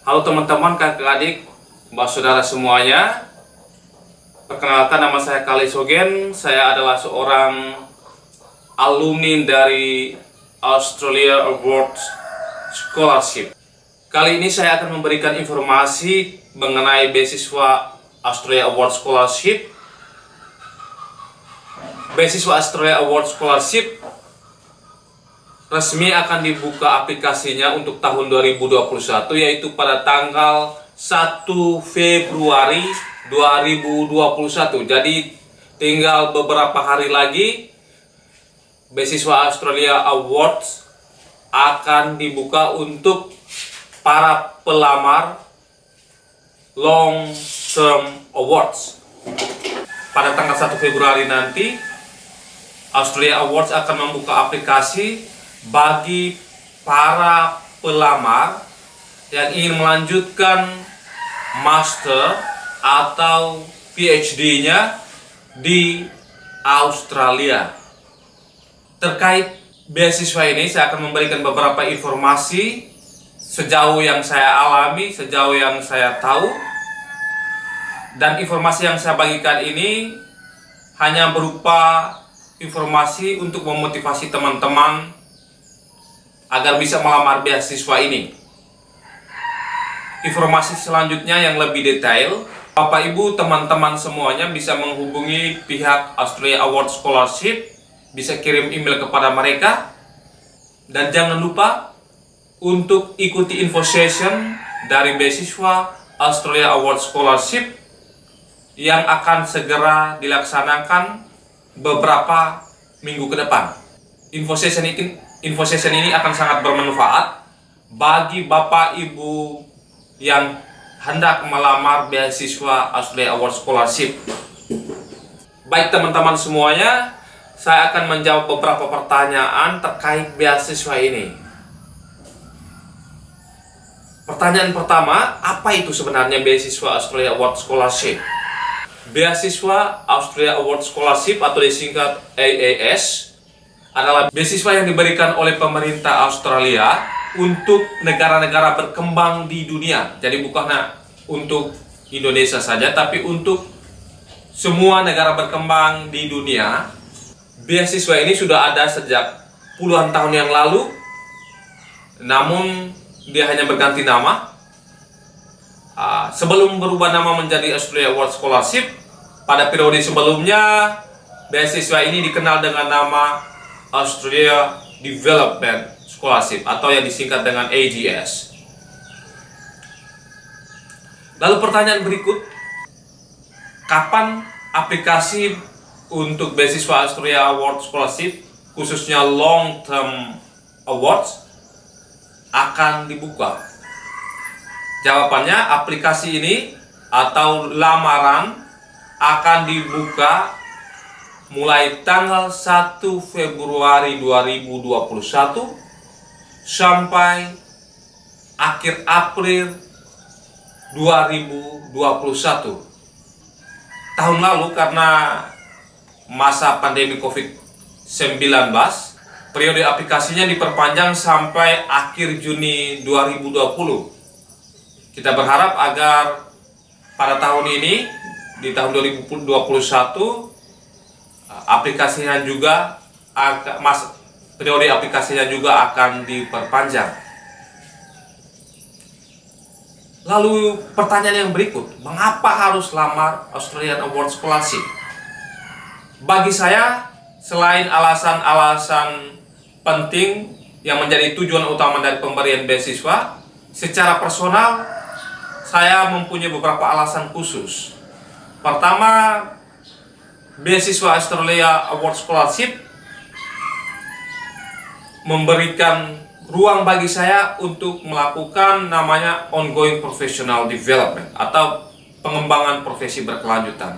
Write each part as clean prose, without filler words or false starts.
Halo teman-teman, kakak adik, mbak saudara semuanya. Perkenalkan, nama saya Kali Sogen. Saya adalah seorang alumni dari Australia Awards Scholarship. Kali ini saya akan memberikan informasi mengenai beasiswa Australia Awards Scholarship. Beasiswa Australia Awards Scholarship resmi akan dibuka aplikasinya untuk tahun 2021, yaitu pada tanggal 1 Februari 2021. Jadi tinggal beberapa hari lagi beasiswa Australia Awards akan dibuka untuk para pelamar long term awards. Pada tanggal 1 Februari nanti Australia Awards akan membuka aplikasi bagi para pelamar yang ingin melanjutkan master atau PhD-nya di Australia. Terkait beasiswa ini, saya akan memberikan beberapa informasi sejauh yang saya alami, sejauh yang saya tahu. Dan informasi yang saya bagikan ini hanya berupa informasi untuk memotivasi teman-teman agar bisa melamar beasiswa ini. Informasi selanjutnya yang lebih detail, Bapak Ibu, teman-teman semuanya bisa menghubungi pihak Australia Awards Scholarship, bisa kirim email kepada mereka. Dan jangan lupa untuk ikuti info session dari beasiswa Australia Awards Scholarship yang akan segera dilaksanakan beberapa minggu ke depan. Info session ini akan sangat bermanfaat bagi Bapak Ibu yang hendak melamar beasiswa Australia Awards Scholarship. Baik teman-teman semuanya, saya akan menjawab beberapa pertanyaan terkait beasiswa ini. Pertanyaan pertama, apa itu sebenarnya beasiswa Australia Awards Scholarship? Beasiswa Australia Awards Scholarship atau disingkat AAS adalah beasiswa yang diberikan oleh pemerintah Australia untuk negara-negara berkembang di dunia. Jadi bukan untuk Indonesia saja, tapi untuk semua negara berkembang di dunia. Beasiswa ini sudah ada sejak puluhan tahun yang lalu, namun dia hanya berganti nama. Sebelum berubah nama menjadi Australia Awards Scholarship, pada periode sebelumnya beasiswa ini dikenal dengan nama Australia Development Scholarship atau yang disingkat dengan ADS. Lalu pertanyaan berikut, kapan aplikasi untuk beasiswa Australia Awards Scholarship khususnya Long Term Awards akan dibuka? Jawabannya, aplikasi ini atau lamaran akan dibuka mulai tanggal 1 Februari 2021 sampai akhir April 2021. Tahun lalu karena masa pandemi COVID-19, periode aplikasinya diperpanjang sampai akhir Juni 2020. Kita berharap agar pada tahun ini, di tahun 2021, aplikasinya juga periode aplikasinya juga akan diperpanjang. Lalu pertanyaan yang berikut, mengapa harus lamar Australian Awards Scholarship? Bagi saya, selain alasan-alasan penting yang menjadi tujuan utama dari pemberian beasiswa, secara personal saya mempunyai beberapa alasan khusus. Pertama, beasiswa Australia Awards Scholarship memberikan ruang bagi saya untuk melakukan namanya ongoing professional development atau pengembangan profesi berkelanjutan.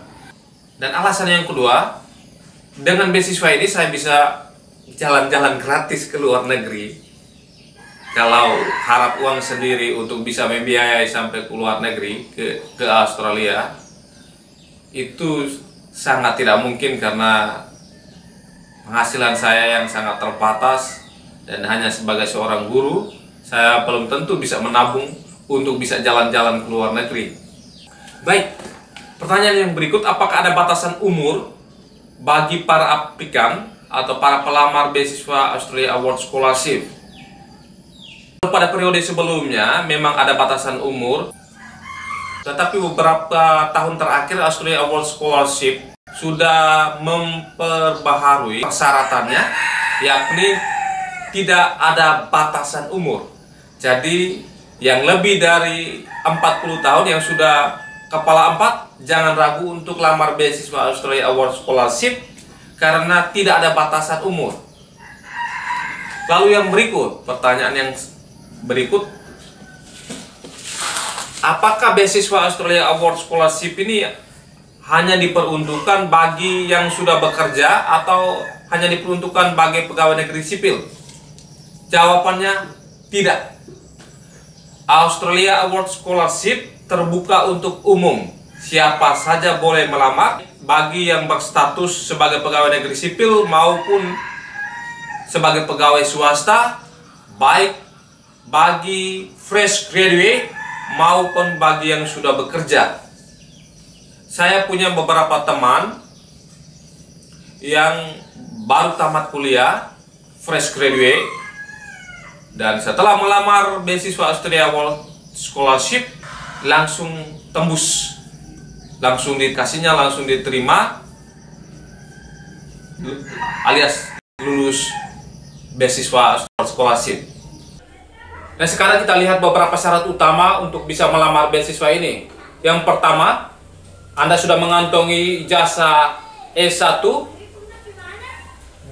Dan alasan yang kedua, dengan beasiswa ini saya bisa jalan-jalan gratis ke luar negeri. Kalau harap uang sendiri untuk bisa membiayai sampai ke luar negeri, ke Australia, itu sangat tidak mungkin karena penghasilan saya yang sangat terbatas dan hanya sebagai seorang guru, saya belum tentu bisa menabung untuk bisa jalan-jalan ke luar negeri. Baik, pertanyaan yang berikut, apakah ada batasan umur bagi para aplikan atau para pelamar beasiswa Australia Award Scholarship? Pada periode sebelumnya memang ada batasan umur, tetapi beberapa tahun terakhir Australia Award Scholarship sudah memperbaharui persyaratannya, yakni tidak ada batasan umur. Jadi yang lebih dari 40 tahun yang sudah kepala 4, jangan ragu untuk lamar beasiswa Australia Award Scholarship karena tidak ada batasan umur. Lalu yang berikut, pertanyaan yang berikut, apakah beasiswa Australia Award Scholarship ini hanya diperuntukkan bagi yang sudah bekerja atau hanya diperuntukkan bagi pegawai negeri sipil? Jawabannya tidak. Australia Award Scholarship terbuka untuk umum. Siapa saja boleh melamar, bagi yang berstatus sebagai pegawai negeri sipil maupun sebagai pegawai swasta, baik bagi fresh graduate maupun bagi yang sudah bekerja. Saya punya beberapa teman yang baru tamat kuliah, fresh graduate, dan setelah melamar beasiswa Australia Award Scholarship langsung tembus, langsung dikasihnya, langsung diterima, alias lulus beasiswa scholarship. Nah, sekarang kita lihat beberapa syarat utama untuk bisa melamar beasiswa ini. Yang pertama, Anda sudah mengantongi ijazah S1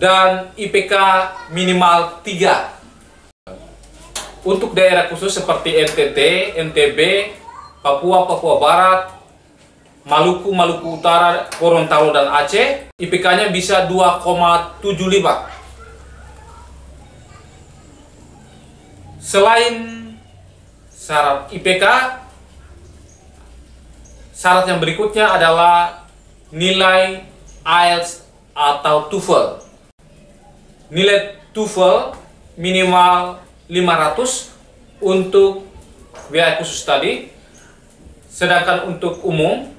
dan IPK minimal 3. Untuk daerah khusus seperti NTT, NTB, Papua, Papua Barat, Maluku, Maluku Utara, Gorontalo, dan Aceh, IPK-nya bisa 2,75. Selain syarat IPK, syarat yang berikutnya adalah nilai IELTS atau TOEFL. Nilai TOEFL minimal 500 untuk wilayah khusus tadi. Sedangkan untuk umum,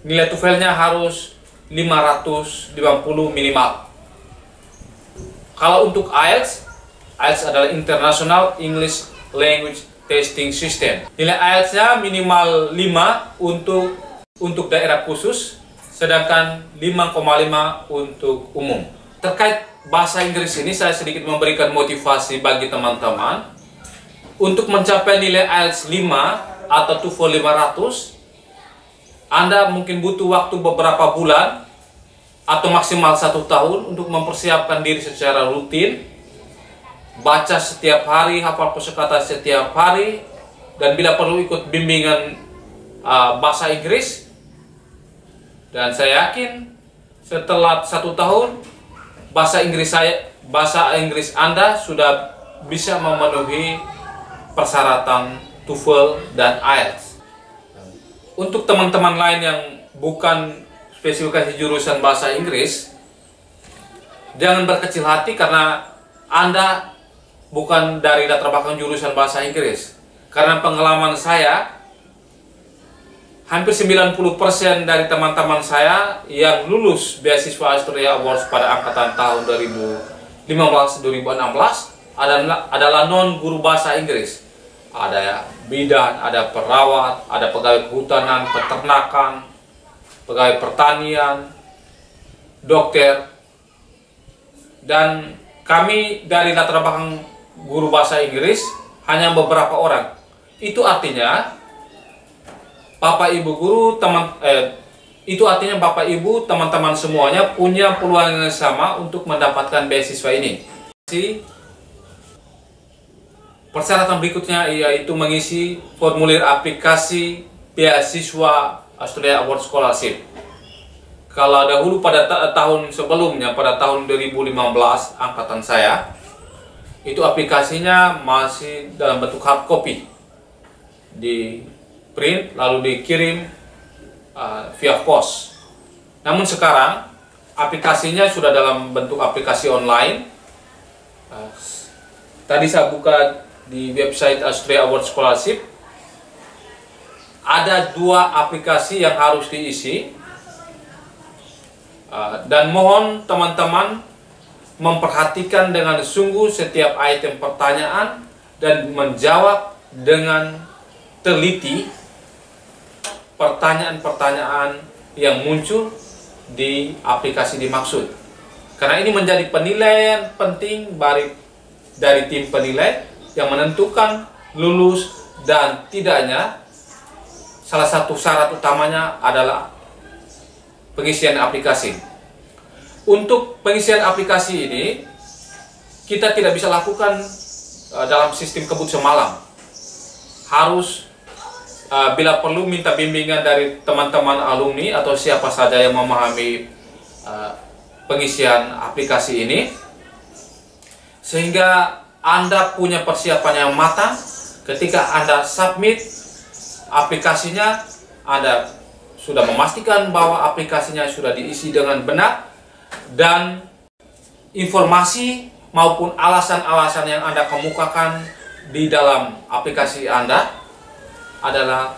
nilai TOEFL-nya harus 550 minimal. Kalau untuk IELTS adalah International English Language Testing System. Nilai IELTS-nya minimal 5 untuk daerah khusus, sedangkan 5,5 untuk umum. Terkait bahasa Inggris ini, saya sedikit memberikan motivasi bagi teman-teman. Untuk mencapai nilai IELTS 5 atau TOEFL 500, Anda mungkin butuh waktu beberapa bulan atau maksimal 1 tahun untuk mempersiapkan diri secara rutin, baca setiap hari, hafal kosakata setiap hari, dan bila perlu ikut bimbingan bahasa Inggris. Dan saya yakin setelah 1 tahun bahasa Inggris Anda sudah bisa memenuhi persyaratan TOEFL dan IELTS. Untuk teman-teman lain yang bukan spesifikasi jurusan bahasa Inggris, jangan berkecil hati karena Anda bukan dari latar belakang jurusan bahasa Inggris. Karena pengalaman saya, hampir 90% dari teman-teman saya yang lulus beasiswa Australia Awards pada angkatan tahun 2015-2016 adalah non-guru bahasa Inggris. Ada bidan, ada perawat, ada pegawai kehutanan, peternakan, pegawai pertanian, dokter. Dan kami dari latar belakang guru bahasa Inggris hanya beberapa orang. Itu artinya Bapak Ibu guru, Bapak Ibu, teman-teman semuanya punya peluang yang sama untuk mendapatkan beasiswa ini. Persyaratan berikutnya yaitu mengisi formulir aplikasi beasiswa Australia Award Scholarship. Kalau dahulu pada tahun sebelumnya, pada tahun 2015 angkatan saya, itu aplikasinya masih dalam bentuk hard copy, di print lalu dikirim via pos. Namun sekarang aplikasinya sudah dalam bentuk aplikasi online. Tadi saya buka di website Australia Award Scholarship, ada 2 aplikasi yang harus diisi. Dan mohon teman-teman memperhatikan dengan sungguh setiap item pertanyaan dan menjawab dengan teliti pertanyaan-pertanyaan yang muncul di aplikasi dimaksud. Karena ini menjadi penilaian penting dari tim penilai yang menentukan lulus dan tidaknya. Salah satu syarat utamanya adalah pengisian aplikasi. Untuk pengisian aplikasi ini, kita tidak bisa lakukan dalam sistem kebut semalam. Harus bila perlu minta bimbingan dari teman-teman alumni atau siapa saja yang memahami pengisian aplikasi ini, sehingga Anda punya persiapan yang matang. Ketika Anda submit aplikasinya, Anda sudah memastikan bahwa aplikasinya sudah diisi dengan benar, dan informasi maupun alasan-alasan yang Anda kemukakan di dalam aplikasi Anda adalah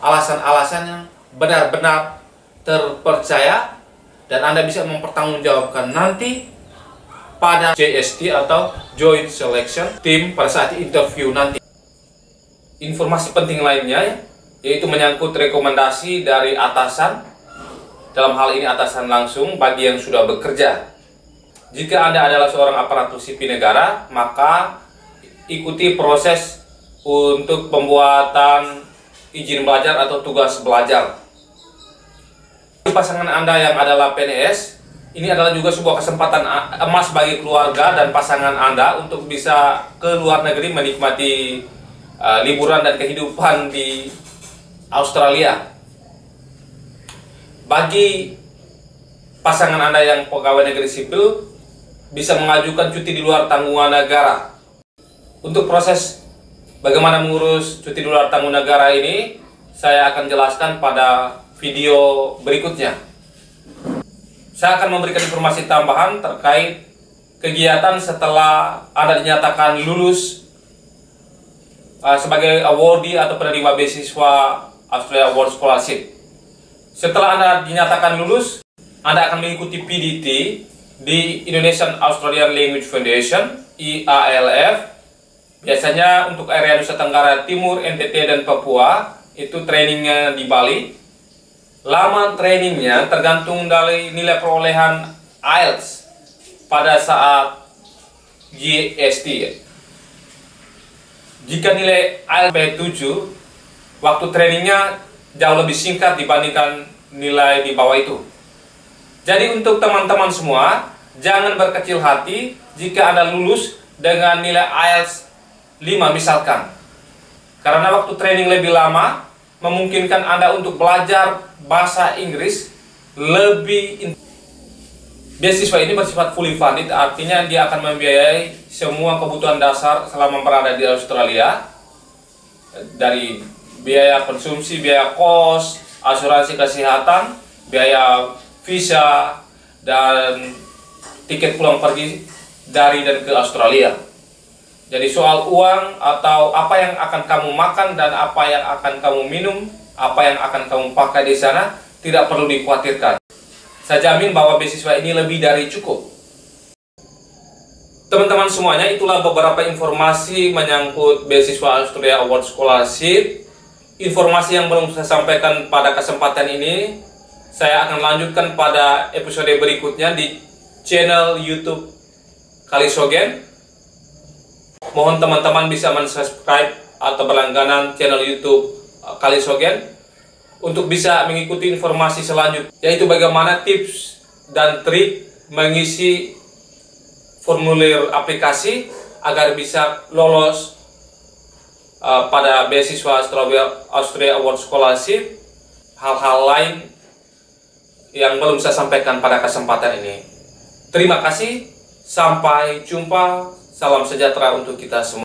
alasan-alasan yang benar-benar terpercaya dan Anda bisa mempertanggungjawabkan nanti pada JST atau Joint Selection Team pada saat interview nanti. Informasi penting lainnya yaitu menyangkut rekomendasi dari atasan, dalam hal ini atasan langsung bagi yang sudah bekerja. Jika Anda adalah seorang aparatur sipil negara, maka ikuti proses untuk pembuatan izin belajar atau tugas belajar. Pasangan Anda yang adalah PNS, ini adalah juga sebuah kesempatan emas bagi keluarga dan pasangan Anda untuk bisa ke luar negeri menikmati liburan dan kehidupan di Australia. Bagi pasangan Anda yang pegawai negeri sipil, bisa mengajukan cuti di luar tanggungan negara. Untuk proses bagaimana mengurus cuti di luar tanggungan negara ini, saya akan jelaskan pada video berikutnya. Saya akan memberikan informasi tambahan terkait kegiatan setelah Anda dinyatakan lulus sebagai awardee atau penerima beasiswa Australia Award Scholarship. Setelah Anda dinyatakan lulus, Anda akan mengikuti PDT di Indonesian Australian Language Foundation, IALF. Biasanya untuk area Nusa Tenggara Timur, NTT, dan Papua, itu trainingnya di Bali. Lama trainingnya tergantung dari nilai perolehan IELTS pada saat GST. Jika nilai IELTS P7, waktu trainingnya jauh lebih singkat dibandingkan nilai di bawah itu. Jadi untuk teman-teman semua, jangan berkecil hati jika Anda lulus dengan nilai IELTS 5 misalkan. Karena waktu training lebih lama, memungkinkan Anda untuk belajar bahasa Inggris lebih. Beasiswa ini bersifat fully funded, artinya dia akan membiayai semua kebutuhan dasar selama berada di Australia, dari biaya konsumsi, biaya kos, asuransi kesehatan, biaya visa, dan tiket pulang pergi dari dan ke Australia. Jadi soal uang atau apa yang akan kamu makan dan apa yang akan kamu minum, apa yang akan kamu pakai di sana, tidak perlu dikhawatirkan. Saya jamin bahwa beasiswa ini lebih dari cukup. Teman-teman semuanya, itulah beberapa informasi menyangkut beasiswa Australia Award Scholarship. Informasi yang belum saya sampaikan pada kesempatan ini, saya akan lanjutkan pada episode berikutnya di channel YouTube Kalisogen. Mohon teman-teman bisa mensubscribe atau berlangganan channel YouTube Kalisogen untuk bisa mengikuti informasi selanjutnya, yaitu bagaimana tips dan trik mengisi formulir aplikasi agar bisa lolos pada beasiswa Australia Award Scholarship. Hal-hal lain yang belum saya sampaikan pada kesempatan ini. Terima kasih, sampai jumpa, salam sejahtera untuk kita semua.